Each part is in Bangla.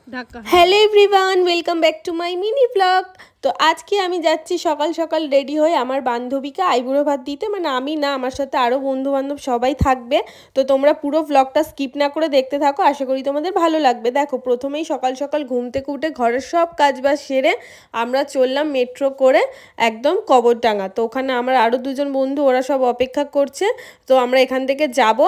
Hello everyone welcome back to my mini blog. तो आज के আমি যাচ্ছি সকাল সকাল রেডি হয়ে আমার বান্ধবীকে আইবুড়ো ভাত দিতে, মানে আমি না, আমার সাথে আরও বন্ধু বান্ধব সবাই থাকবে। তো তোমরা পুরো ব্লগটা স্কিপ না করে দেখতে থাকো, আশা করি তোমাদের ভালো লাগবে। দেখো, প্রথমেই সকাল সকাল ঘুম থেকে উঠে ঘরের সব কাজবাজ সেরে আমরা চললাম মেট্রো করে একদম কবরডাঙ্গা। তো ওখানে আমার আরও দুজন বন্ধু, ওরা সব অপেক্ষা করছে। তো আমরা এখান থেকে যাব,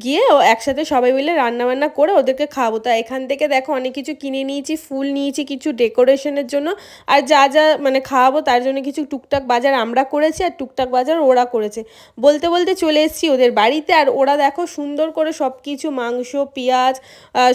গিয়ে ও একসাথে সবাই মিলে রান্নাবান্না করে ওদেরকে খাওয়াবো। তা এখান থেকে দেখো অনেক কিছু কিনে নিয়েছি, ফুল নিয়েছি কিছু ডেকোরেশনের জন্য, আর যা যা মানে খাওয়াবো তার জন্য কিছু টুকটাক বাজার আমরা করেছি আর টুকটাক বাজার ওরা করেছে। বলতে বলতে চলে এসেছি ওদের বাড়িতে, আর ওরা দেখো সুন্দর করে সব কিছু মাংস পেঁয়াজ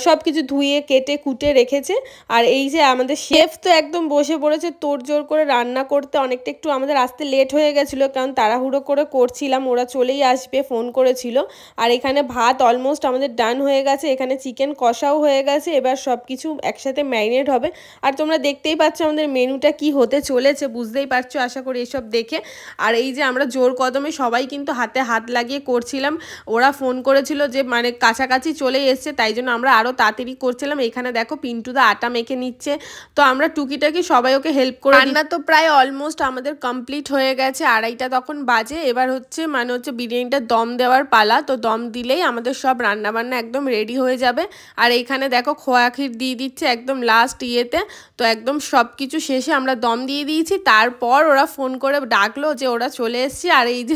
সব কিছু ধুয়ে কেটে কুটে রেখেছে। আর এই যে আমাদের শেফ তো একদম বসে পড়েছে তোড়জোড় করে রান্না করতে। অনেকটা একটু আমাদের আসতে লেট হয়ে গেছিলো, কারণ তাড়াহুড়ো করে করছিলাম, ওরা চলেই আসবে ফোন করেছিল। আর এখানে ভাত অলমোস্ট আমাদের ডান হয়ে গেছে, এখানে চিকেন কষাও হয়ে গেছে, এবার সব কিছু একসাথে ম্যারিনেট হবে। আর তোমরা দেখতেই পাচ্ছ আমাদের মেনুটা কি হতে চলেছে, বুঝতেই পারছো আশা করি এসব দেখে। আর এই যে আমরা জোর কদমে সবাই কিন্তু হাতে হাত লাগিয়ে করছিলাম। ওরা ফোন করেছিল যে মানে কাছাকাছি চলে এসছে, তাই জন্য আমরা আরও তাড়াতাড়ি করছিলাম। এখানে দেখো পিন্টুদা আটা মেখে নিচ্ছে, তো আমরা টুকিটাকি সবাই ওকে হেল্প করে। রান্না তো প্রায় অলমোস্ট আমাদের কমপ্লিট হয়ে গেছে, 2:30 তখন বাজে। এবার হচ্ছে বিরিয়ানিটা দম দেওয়ার পালা। তো দম দিলেই আমাদের সব রান্নাবান্না একদম রেডি হয়ে যাবে। আর এইখানে দেখো খোয়া ক্ষীর দিয়ে দিচ্ছে একদম লাস্ট ইয়েতে। তো একদম সব কিছু শেষে আমরা দম দিয়ে দিয়েছি, তারপর ওরা ফোন করে ডাকলো যে ওরা চলে এসছে। আর এই যে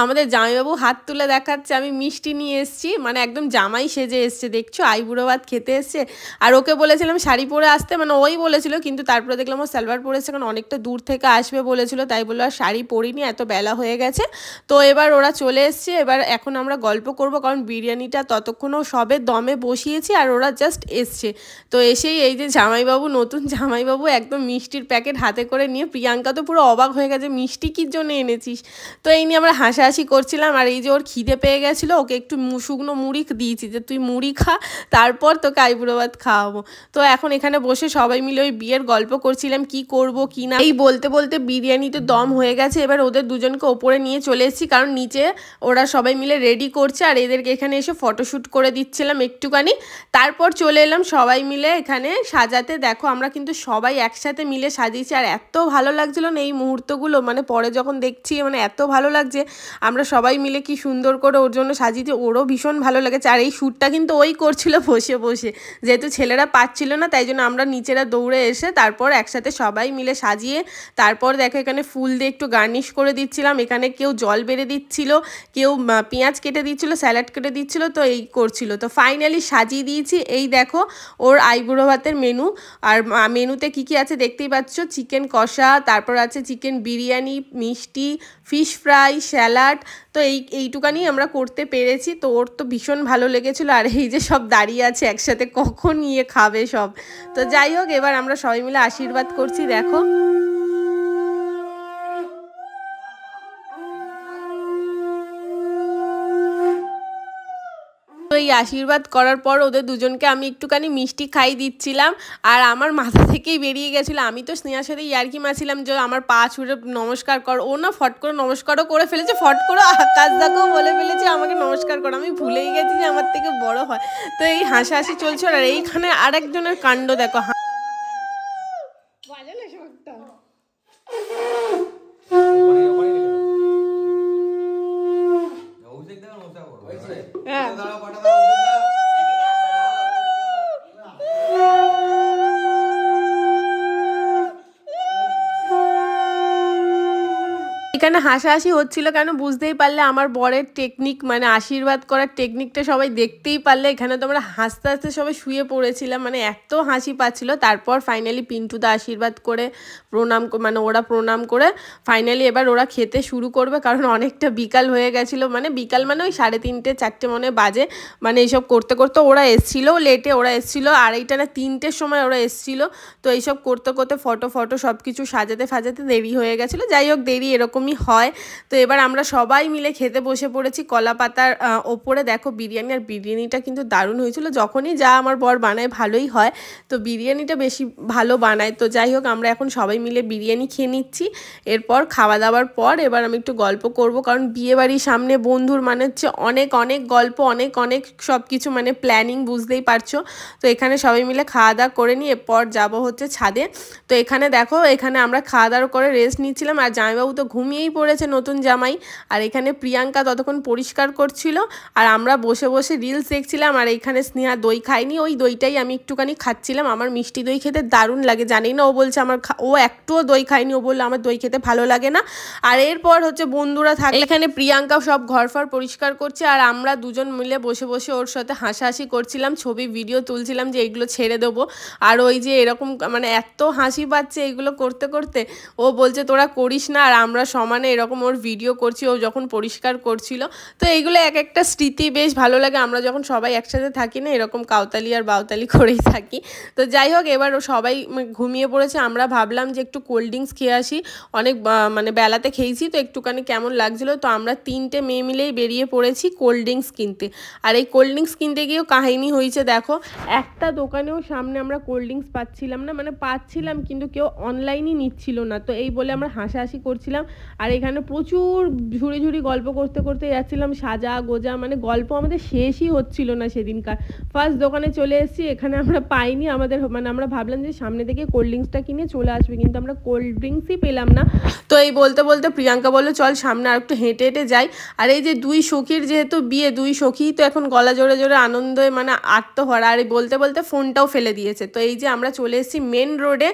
আমাদের জামাইবাবু হাত তুলে দেখাচ্ছে আমি মিষ্টি নিয়ে এসছি, মানে একদম জামাই সেজে এসছে, দেখছো আইবুড়ো ভাত খেতে এসছে। আর ওকে বলেছিলাম শাড়ি পরে আসতে, মানে ওই বলেছিল, কিন্তু তারপরে দেখলাম ও সালোয়ার পরেছে, কারণ অনেকটা দূর থেকে আসবে বলেছিল, তাই বললো আর শাড়ি পরিনি, এত বেলা হয়ে গেছে। তো এবার ওরা চলে এসছে, এবার এখন আমরা গল্প করব, কারণ বিরিয়ানিটা ততক্ষণও সবে দমে বসিয়েছি আর ওরা জাস্ট এসছে। তো এসেই এই যে জামাইবাবু, নতুন জামাইবাবু একদম মিষ্টির প্যাকেট হাতে করে নিয়ে, প্রিয়াঙ্কা তো পুরো অবাক হয়ে গেছে, মিষ্টি কী জন্য এনেছিস। তো এই নিয়ে আমরা হাসাহাসি করছিলাম। আর এই যে ওর খিদে পেয়ে গেছিলো, ওকে একটু শুকনো মুড়ি দিয়েছি যে তুই মুড়ি খা, তারপর তোকে আইবুড়ো ভাত খাওয়াবো। তো এখন এখানে বসে সবাই মিলে ওই বিয়ের গল্প করছিলাম কি করব কি না। এই বলতে বলতে বিরিয়ানি তো দম হয়ে গেছে, এবার ওদের দুজনকে ওপরে নিয়ে চলে এসেছি, কারণ নিচে ওরা সবাই মিলে রেডি করছে, আর এদেরকে এখানে এসে ফটোশ্যুট করে দিচ্ছিলাম একটুখানি। তারপর চলে এলাম সবাই মিলে এখানে সাজাতে। দেখো আমরা কিন্তু সবাই একসাথে মিলে সাজিয়েছি, আর এত ভালো লাগছিল না এই মুহূর্তগুলো, মানে পরে যখন দেখছি মানে এত ভালো লাগছে। আমরা সবাই মিলে কি সুন্দর করে ওর জন্য সাজিয়েছি, ওরও ভীষণ ভালো লেগেছে। আর এই শ্যুটটা কিন্তু ওই করছিল বসে বসে, যেহেতু ছেলেরা পাচ্ছিল না, তাই জন্য আমরা নিচেরা দৌড়ে এসে তারপর একসাথে সবাই মিলে সাজিয়ে, তারপর দেখো এখানে ফুল দিয়ে একটু গার্নিশ করে দিচ্ছিলাম। এখানে কেউ জল বেড়ে দিচ্ছিল, কেউ পেঁয়াজ কেটে দিচ্ছিল, স্যালাড কেটে দিচ্ছিল, তো এই করছিল। তো ফাইনালি সাজিয়ে দিয়েছি। এই দেখো ওর আইবুড়ো ভাতের মেনু। আর মেনুতে কি কি আছে দেখতেই পাচ্ছ, চিকেন কষা, তারপর আছে চিকেন বিরিয়ানি, মিষ্টি, ফিশ ফ্রাই, স্যালাড। তো এইটুকানি আমরা করতে পেরেছি। তো ওর তো ভীষণ ভালো লেগেছিলো। আর এই যে সব দাঁড়িয়ে আছে একসাথে, কখন নিয়ে খাবে সব। তো যাই হোক, এবার আমরা সবাই মিলে আশীর্বাদ করছি। দেখো তো এই আশীর্বাদ করার পর ওদের দুজনকে আমি একটুখানি মিষ্টি খাই দিচ্ছিলাম, আর আমার মাথা থেকেই বেরিয়ে গেছিলো। আমি তো স্নেহার সাথে ইয়ার্কি মারছিলাম যে আমার পা ছুঁড়ে নমস্কার কর, ও না ফট করে নমস্কারও করে ফেলেছে, ফট করে আকাশ দাকেও বলে ফেলেছে আমাকে নমস্কার করো। আমি ভুলেই গেছি যে আমার থেকে বড় হয়। তো এই হাসাহাসি চলছে। আর এইখানে আরেকজনের কাণ্ড দেখো, এখানে হাসাহাসি হচ্ছিল কেন বুঝতেই পারলে, আমার বরের টেকনিক, মানে আশীর্বাদ করার টেকনিকটা সবাই দেখতেই পারলে। এখানে তোমরা হাসতে হাসতে সবাই শুয়ে পড়েছিলাম, মানে এত হাসি পাচ্ছিল। তারপর ফাইনালি পিন্টুদা আশীর্বাদ করে প্রণাম, মানে ওরা প্রণাম করে ফাইনালি এবার ওরা খেতে শুরু করবে, কারণ অনেকটা বিকাল হয়ে গেছিলো, মানে বিকাল মানে ওই 3:30 4টে মনে বাজে। মানে এইসব করতে করতে ওরা এসেছিলো লেটে, ওরা এসেছিলো 2:30 না 3টের সময় ওরা এসেছিলো। তো এইসব করতে করতে ফটো সব কিছু সাজাতে দেরি হয়ে গেছিলো। যাই হোক, দেরি এরকমই এরকমই হয়। তো এবার আমরা সবাই মিলে খেতে বসে পড়েছি কলা পাতার ওপরে। দেখো বিরিয়ানি, আর বিরিয়ানিটা কিন্তু দারুণ হয়েছিল। যখনই যা আমার বর বানায় ভালোই হয়, তো বিরিয়ানিটা বেশি ভালো বানায়। তো যাই হোক, আমরা এখন সবাই মিলে বিরিয়ানি খেয়ে নিচ্ছি। এরপর খাওয়া দাওয়ার পর এবার আমি একটু গল্প করব, কারণ বিয়েবাড়ির সামনে বন্ধুর মানে হচ্ছে অনেক অনেক গল্প, অনেক অনেক সব কিছু মানে প্ল্যানিং, বুঝতেই পারছো। তো এখানে সবাই মিলে খাওয়া দাওয়া করে নিয়ে এরপর যাবো হচ্ছে ছাদে। তো এখানে দেখো, এখানে আমরা খাওয়া দাওয়া করে রেস্ট নিচ্ছিলাম, আর জামাইবাবু তো ঘুমিয়েই পড়েছে, নতুন জামাই। আর এখানে প্রিয়াঙ্কা ততক্ষণ পরিষ্কার করছিল, আর আমরা বসে বসে রিলস দেখছিলাম। আর এখানে স্নেহা দই খায়নি, ওই দইটাই আমি একটুখানি খাচ্ছিলাম। আমার মিষ্টি দই খেতে দারুণ লাগে, জানি না ও বলছে আমার ও একটুও দই খায়নি, ও বললো আমার দই খেতে ভালো লাগে না। আর এরপর হচ্ছে বন্ধুরা থাকে, এখানে প্রিয়াঙ্কা সব ঘরফর পরিষ্কার করছে, আর আমরা দুজন মিলে বসে বসে ওর সাথে হাসাহাসি করছিলাম, ছবি ভিডিও তুলছিলাম যে এগুলো ছেড়ে দেবো। আর ওই যে এরকম মানে এত হাসি পাচ্ছে এগুলো করতে করতে, ও বলছে তোরা করিস না, আর আমরা সমানে এরকম ওর ভিডিও করছি ও যখন পরিষ্কার করছিল। তো এইগুলো এক একটা স্মৃতি, বেশ ভালো লাগে আমরা যখন সবাই একসাথে থাকি না, এরকম কাউতালি আর বাউতালি করেই থাকি। তো যাই হোক, এবার সবাই ঘুমিয়ে পড়েছে, আমরা ভাবলাম যে একটু কোল্ড ড্রিঙ্কস খেয়ে আসি, অনেক মানে বেলাতে খেয়েছি তো একটুখানি কেমন লাগছিল। তো আমরা 3টে মেয়ে মিলেই বেরিয়ে পড়েছি কোল্ড ড্রিঙ্কস কিনতে। আর এই কোল্ড ড্রিঙ্কস কিনতে গিয়েও কাহিনী হয়েছে, দেখো একটা দোকানেও সামনে আমরা কোল্ড ড্রিঙ্কস পাচ্ছিলাম না, মানে পাচ্ছিলাম কিন্তু কেউ অনলাইনই নিচ্ছিল না। তো এই বলে আমরা হাসাহাসি করছিলাম, আর এখানে প্রচুর ঝুড়ি ঝুড়ি গল্প করতে করতে যাচ্ছিলাম, সাজা গোজা মানে গল্প আমাদের শেষই হচ্ছিল না সেদিনকার। ফার্স্ট দোকানে চলে এসেছি, এখানে আমরা পাইনি, আমাদের মানে আমরা ভাবলাম যে সামনে থেকে কোল্ড ড্রিঙ্কসটা কিনে চলে আসবে, কিন্তু আমরা কোল্ড ড্রিঙ্কসই পেলাম না। তো এই বলতে বলতে প্রিয়াঙ্কা বললো চল সামনে আর একটু হেঁটে হেঁটে যাই। আর এই যে দুই সখীর যেহেতু বিয়ে, দুই সখী তো এখন গলা জোরে জোরে আনন্দে মানে আত্মহরা, আর এই বলতে বলতে ফোনটাও ফেলে দিয়েছে। তো এই যে আমরা চলে এসেছি মেন রোডে,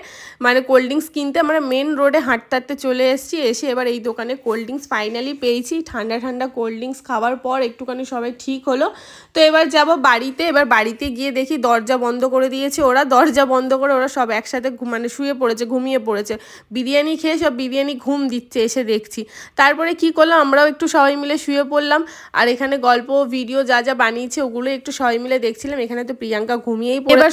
মানে কোল্ড ড্রিঙ্কস কিনতে আমরা মেন রোডে হাঁটতে হাঁটতে চলে এসেছি। এসে এবার এই দোকানে কোল্ড ড্রিঙ্কস ফাইনালি পেয়েছি। ঠান্ডা ঠান্ডা কোল্ড ড্রিঙ্কস খাওয়ার পর একটুখানি সবাই ঠিক হলো। তো এবার যাব বাড়িতে। এবার বাড়িতে গিয়ে দেখি দরজা বন্ধ করে দিয়েছে ওরা, দরজা বন্ধ করে ওরা সব একসাথে মানে শুয়ে পড়েছে, ঘুমিয়ে পড়েছে। বিরিয়ানি খেয়ে সব বিরিয়ানি ঘুম দিচ্ছে এসে দেখছি। তারপরে কি করলাম, আমরাও একটু সবাই মিলে শুয়ে পড়লাম, আর এখানে গল্প ভিডিও যা যা বানিয়েছে ওগুলো একটু সবাই মিলে দেখছিলাম। এখানে তো প্রিয়াঙ্কা ঘুমিয়েই পড়ে। এবার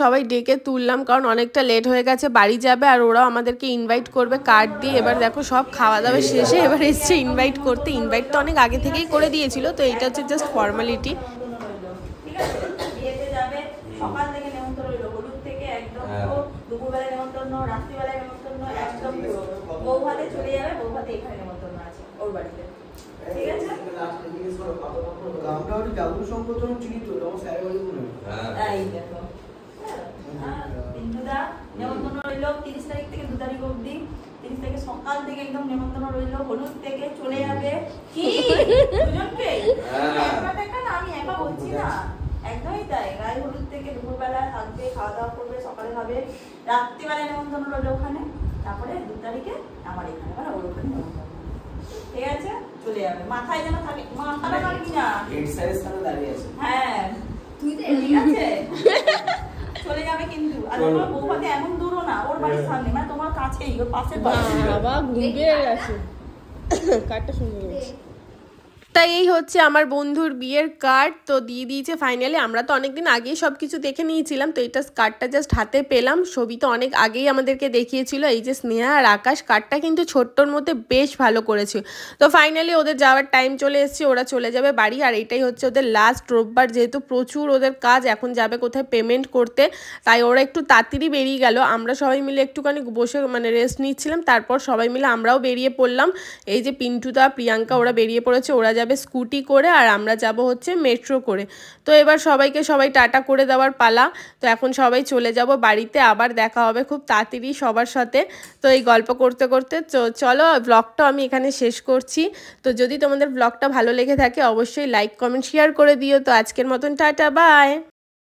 সবাই ডেকে তুললাম, কারণ অনেকটা লেট হয়ে গেছে, বাড়ি যাবে, আর ওরাও আমাদেরকে ইনভাইট করবে কার্ড দিয়ে। এবার দেখো সব খাওয়া দাওয়া শেষে এবার এসছে ইনভাইট করতে। ইনভাইট তো অনেক আগে থেকেই করে দিয়েছিল, তো এইটা হচ্ছে জাস্ট ফর্মালিটি। সকাল থেকে নেমন্তন্ন রইল, হলুদ থেকে একদম দুপুরবেলা নেমন্তন্ন, রাত্রিবেলায় নেমন্তন্ন, একদম বউ ভাতে চলে যাবে, বউ ভাতে এখানে নেমন্তন্ন আছে ওর বাড়িতে, ঠিক আছে? বিন্দুদা নেমন্তন্ন রইল 30 তারিখ থেকে 2 তারিখ অবধি। 30 তারিখে সকাল থেকে একদম নেমন্তন্ন রইল, হলুদ থেকে চলে যাবে। কি দুজনকে একটা না, আমি একা বলছি না, একদমই তাই। গায়ে হলুদ থেকে দুপুরবেলা থাকবে, খাওয়া দাওয়া করবে, সকালে খাবে, রাত্রিবেলায় নেমন্তন্ন রইল ওখানে, তারপরে 2 তারিখে আমার এখানে মানে ওর ওখানে নেমন্তন্ন, ঠিক আছে? চলে যাবে। মাথায় যেন থাকে, মাথাটা রাখবি না, হ্যাঁ তুই তো ঠিক আছে চলে যাবে কিন্তু। আর তোমার বউ ভাতে এমন দূরও না, ওর বাড়ির সামনে, মানে তোমার কাছেই, ওর পাশের বাড়ি। বাবা ঘুমিয়ে গেছে, কার্ডটা শুনে গেছে। তাই এই হচ্ছে আমার বন্ধুর বিয়ের কার্ড, তো দিয়ে দিয়েছে ফাইনালি। আমরা তো অনেকদিন আগেই সব কিছু দেখে নিয়েছিলাম, তো এটা কার্ডটা জাস্ট হাতে পেলাম। ছবি তো অনেক আগেই আমাদেরকে দেখিয়েছিল। এই যে স্নেহা আর আকাশ, কার্ডটা কিন্তু ছোট্টর মধ্যে বেশ ভালো করেছে। তো ফাইনালি ওদের যাওয়ার টাইম চলে এসেছে, ওরা চলে যাবে বাড়ি। আর এটাই হচ্ছে ওদের লাস্ট রোববার, যেহেতু প্রচুর ওদের কাজ, এখন যাবে কোথায় পেমেন্ট করতে, তাই ওরা একটু তাড়াতাড়ি বেরিয়ে গেল। আমরা সবাই মিলে একটুখানি বসে মানে রেস্ট নিচ্ছিলাম, তারপর সবাই মিলে আমরাও বেরিয়ে পড়লাম। এই যে পিন্টুদা প্রিয়াঙ্কা ওরা বেরিয়ে পড়েছে, ওরা যাবে স্কুটি করে, আর আমরা যাব হচ্ছে মেট্রো করে। তো এবার সবাই টাটা করে দেওয়ার পালা। তো এখন সবাই চলে যাব বাড়িতে, আবার দেখা হবে খুব তাড়াতাড়ি সবার সাথে। তো এই গল্প করতে করতে চলো ব্লগটা আমি এখানে শেষ করছি। তো যদি তোমাদের ব্লগটা ভালো লেগে থাকে অবশ্যই লাইক কমেন্ট শেয়ার করে দিও। তো আজকের মতন টাটা, বাই।